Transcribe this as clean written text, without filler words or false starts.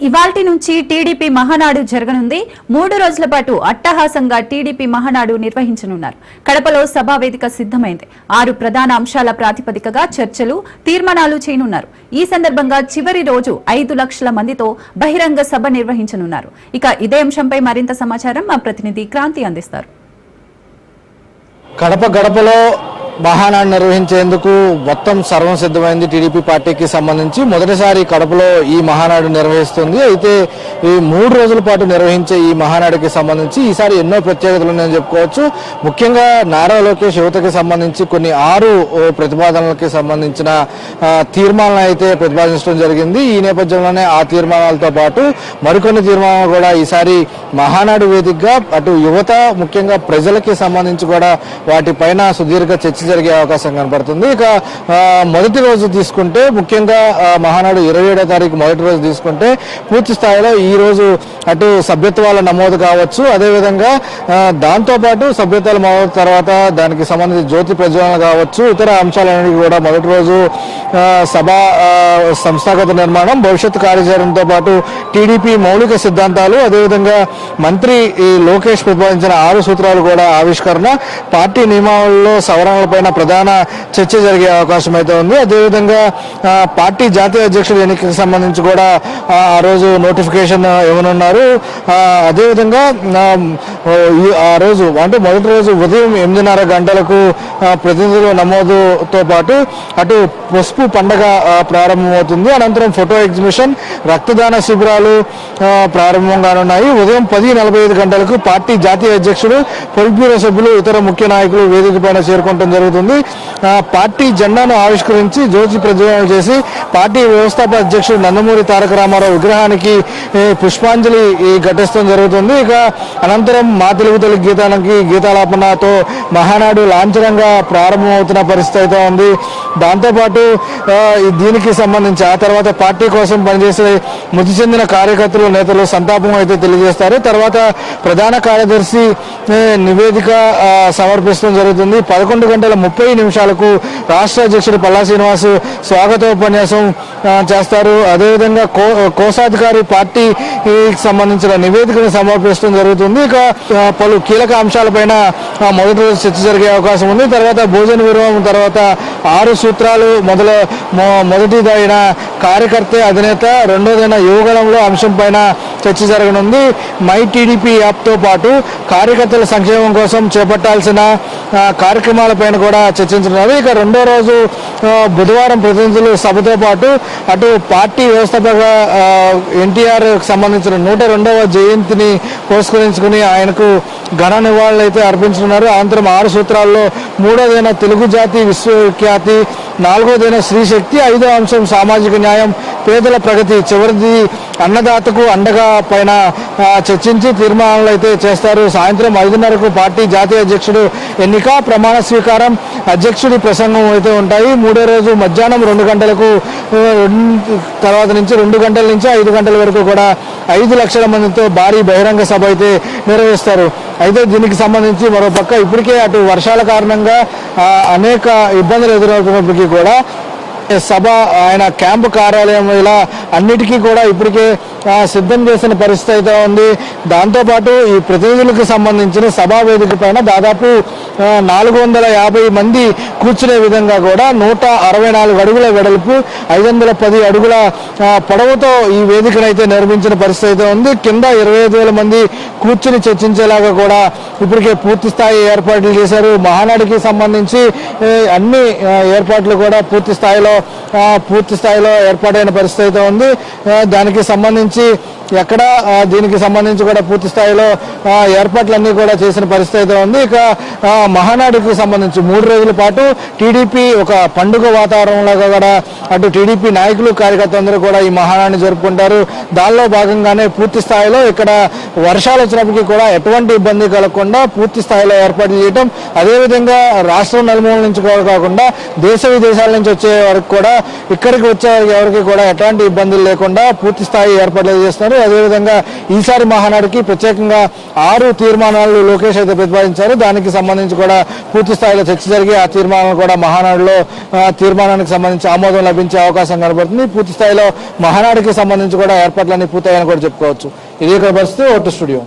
ఇవాల్టి నుంచి టీడీపీ మహానాడు జరగనుంది. 3 రోజుల పాటు అట్టహాసంగా టీడీపీ మహానాడు నిర్వహించనున్నారు. కడపలో సభా వేదిక సిద్ధమైంది. 6 ప్రధాన అంశాల ప్రాతిపదికగా చర్చలు, తీర్మానాలు చేయనున్నారు. ఈ సందర్భంగా చివరి రోజు 5 లక్షల మందితో బహిరంగ సభ నిర్వహించనున్నారు. ఇక ఇదే అంశంపై మరింత సమాచారం మా ప్రతినిధి క్రాంతి అందిస్తారు. కడప గడపలో మహానాడు నిర్వహించేందుకు మొత్తం సర్వం సిద్ధమైంది. టీడీపీ పార్టీకి సంబంధించి మొదటిసారి కడపలో ఈ మహానాడు నిర్వహిస్తుంది. అయితే ఈ 3 రోజుల పాటు నిర్వహించే ఈ మహానాడుకి సంబంధించి ఈసారి ఎన్నో ప్రత్యేకతలు ఉన్నాయని చెప్పుకోవచ్చు. ముఖ్యంగా నారా లోకేష్ యువతకి సంబంధించి కొన్ని 6 ప్రతిపాదనలకి సంబంధించిన తీర్మానాలను అయితే ప్రతిపాదించడం జరిగింది. ఈ నేపథ్యంలోనే ఆ తీర్మానాలతో పాటు మరికొన్ని తీర్మానాలు కూడా ఈసారి మహానాడు వేదికగా అటు యువత ముఖ్యంగా ప్రజలకి సంబంధించి కూడా వాటిపైన సుదీర్ఘ చర్చ జరిగే అవకాశం కనపడుతుంది. ఇక మొదటి రోజు తీసుకుంటే ముఖ్యంగా మహానాడు 27వ తారీఖు మొదటి రోజు తీసుకుంటే పూర్తి స్థాయిలో ఈ రోజు అటు సభ్యత్వాల నమోదు కావచ్చు, అదేవిధంగా దాంతోపాటు సభ్యత్వాల నమోదు తర్వాత దానికి సంబంధించి జ్యోతి ప్రజ్వలన కావచ్చు, ఇతర అంశాలన్నిటి కూడా మొదటి రోజు సభ సంస్థాగత నిర్మాణం, భవిష్యత్తు కార్యాచరణతో పాటు టీడీపీ మౌలిక సిద్ధాంతాలు, అదేవిధంగా మంత్రి లోకేష్ ప్రతిపాదించిన 6 సూత్రాలు కూడా ఆవిష్కరణ, పార్టీ నియమావళిలో సవరణలపైన ప్రధాన చర్చ జరిగే అవకాశం అయితే ఉంది. అదేవిధంగా పార్టీ జాతీయ అధ్యక్షుడు ఎన్నికకు సంబంధించి కూడా ఆ రోజు నోటిఫికేషన్ ఇవ్వనున్నారు. అదేవిధంగా ఆ రోజు అంటే మొదటి రోజు ఉదయం 8:30 గంటలకు ప్రతినిధుల నమోదుతో పాటు అటు పసుపు పండగ ప్రారంభమవుతుంది. అనంతరం ఫోటో ఎగ్జిబిషన్, రక్తదాన శిబిరాలు ప్రారంభం కానున్నాయి. ఉదయం 10:45 గంటలకు పార్టీ జాతీయ అధ్యక్షుడు, పొలిట్ బ్యూరో సభ్యులు, ఇతర ముఖ్య నాయకులు వేదిక పైన చేరుకోవడం జరుగుతుంది. పార్టీ జెండాను ఆవిష్కరించి జ్యోతి ప్రజ్వలన చేసి పార్టీ వ్యవస్థాపక అధ్యక్షుడు నందమూరి తారక రామారావు విగ్రహానికి పుష్పాంజలి ఘటించడం జరుగుతుంది. ఇక అనంతరం మా తెలుగు గీతాలాపనతో మహానాడు లాంఛనంగా ప్రారంభమవుతున్న పరిస్థితి అయితే ఉంది. దాంతోపాటు దీనికి సంబంధించి ఆ తర్వాత పార్టీ కోసం పనిచేసే మృతి చెందిన కార్యకర్తలు, నేతలు సంతాపం అయితే తెలియజేస్తారు. తర్వాత ప్రధాన కార్యదర్శి నివేదిక సమర్పిస్తడం జరుగుతుంది. 11:30 రాష్ట్ర అధ్యక్షుడు పల్లా శ్రీనివాస్ స్వాగతోపన్యాసం చేస్తారు. అదేవిధంగా కోశాధికారి పార్టీకి సంబంధించిన నివేదికను సమర్పించడం జరుగుతుంది. ఇక పలు కీలక అంశాలపైన మొదటి రోజు చర్చ జరిగే అవకాశం ఉంది. తర్వాత భోజన విరామం తర్వాత 6 సూత్రాలు మొదటిదైన కార్యకర్తే అధినేత, రెండోదైన యువగణంలో అంశం పైన చర్చ జరగనుంది. మై టీడీపీ యాప్తో పాటు కార్యకర్తల సంక్షేమం కోసం చేపట్టాల్సిన కార్యక్రమాలపైన కూడా చర్చించున్నారు. ఇక రెండో రోజు బుధవారం ప్రతినిధులు సభతో పాటు అటు పార్టీ వ్యవస్థాపక ఎన్టీఆర్ సంబంధించిన 102వ జయంతిని పురస్కరించుకుని ఆయనకు ఘన నివాళులు అయితే అర్పించుకున్నారు. అనంతరం 6 సూత్రాల్లో 3వదైన తెలుగు జాతి విశ్వఖ్యాతి, 4వదైన స్త్రీశక్తి, 5వ అంశం సామాజిక న్యాయం, పేదల ప్రగతి, చివరిది అన్నదాతకు అండగా పైన చర్చించి తీర్మానాలు అయితే చేస్తారు. సాయంత్రం 5:30కు పార్టీ జాతీయ అధ్యక్షుడు ఎన్నిక, ప్రమాణ స్వీకారం, అధ్యక్షుడి ప్రసంగం అయితే ఉంటాయి. 3వ రోజు మధ్యాహ్నం 2 గంటలకు తర్వాత నుంచి 2 గంటల నుంచి 5 గంటల వరకు కూడా 5 లక్షల మందితో భారీ బహిరంగ సభ అయితే నిర్వహిస్తారు. అయితే దీనికి సంబంధించి మరోపక్క ఇప్పటికే అటు వర్షాల కారణంగా అనేక ఇబ్బందులు ఎదురవుతున్నప్పటికీ కూడా సభ ఆయన క్యాంపు కార్యాలయం ఇలా అన్నిటికీ కూడా ఇప్పటికే సిద్ధం చేసిన పరిస్థితి అయితే ఉంది. దాంతోపాటు ఈ ప్రతినిధులకు సంబంధించిన సభా వేదిక పైన దాదాపు 450 మంది కూర్చునే విధంగా కూడా 164 అడుగుల వెడల్పు, 510 అడుగుల పొడవుతో ఈ వేదికనైతే నిర్మించిన పరిస్థితి అయితే ఉంది. కింద 25,000 మంది కూర్చుని చర్చించేలాగా కూడా ఇప్పటికే పూర్తి స్థాయి ఏర్పాట్లు చేశారు. మహానాడికి సంబంధించి అన్ని ఏర్పాట్లు కూడా పూర్తి స్థాయిలో ఏర్పాటైన పరిస్థితి అయితే ఉంది. దానికి సంబంధించి దీనికి సంబంధించి కూడా పూర్తి స్థాయిలో ఏర్పాట్లన్నీ కూడా చేసిన పరిస్థితి అయితే ఉంది. ఇక మహానాడుకు సంబంధించి 3 రోజుల పాటు టీడీపీ ఒక పండుగ వాతావరణంలో కూడా అటు టీడీపీ నాయకులు, కార్యకర్తలందరూ కూడా ఈ మహానాడిని జరుపుకుంటారు. దానిలో భాగంగానే పూర్తి స్థాయిలో ఇక్కడ వర్షాలు వచ్చినప్పటికీ కూడా ఎటువంటి ఇబ్బంది కలగకుండా పూర్తి స్థాయిలో ఏర్పాట్లు చేయడం, అదేవిధంగా రాష్ట్రం నలుమూల నుంచి కూడా కాకుండా దేశ విదేశాల నుంచి వచ్చే వరకు కూడా ఇక్కడికి వచ్చే ఎవరికి కూడా ఎటువంటి ఇబ్బందులు లేకుండా పూర్తి స్థాయి ఏర్పాట్లు చేస్తున్నారు. అదేవిధంగా ఈసారి మహానాడుకి ప్రత్యేకంగా 6 తీర్మానాలు లోకేష్ అయితే ప్రతిపాదించారు. దానికి సంబంధించి కూడా పూర్తి స్థాయిలో చర్చ జరిగి ఆ తీర్మానాలు కూడా మహానాడులో తీర్మానానికి సంబంధించి ఆమోదం లభించే అవకాశం కనబడుతుంది. పూర్తి స్థాయిలో మహానాడుకి సంబంధించి కూడా ఏర్పాట్లన్నీ పూర్తయ్యాయని కూడా చెప్పుకోవచ్చు. ఇది ఇక్కడ పరిస్థితి. Vote studio.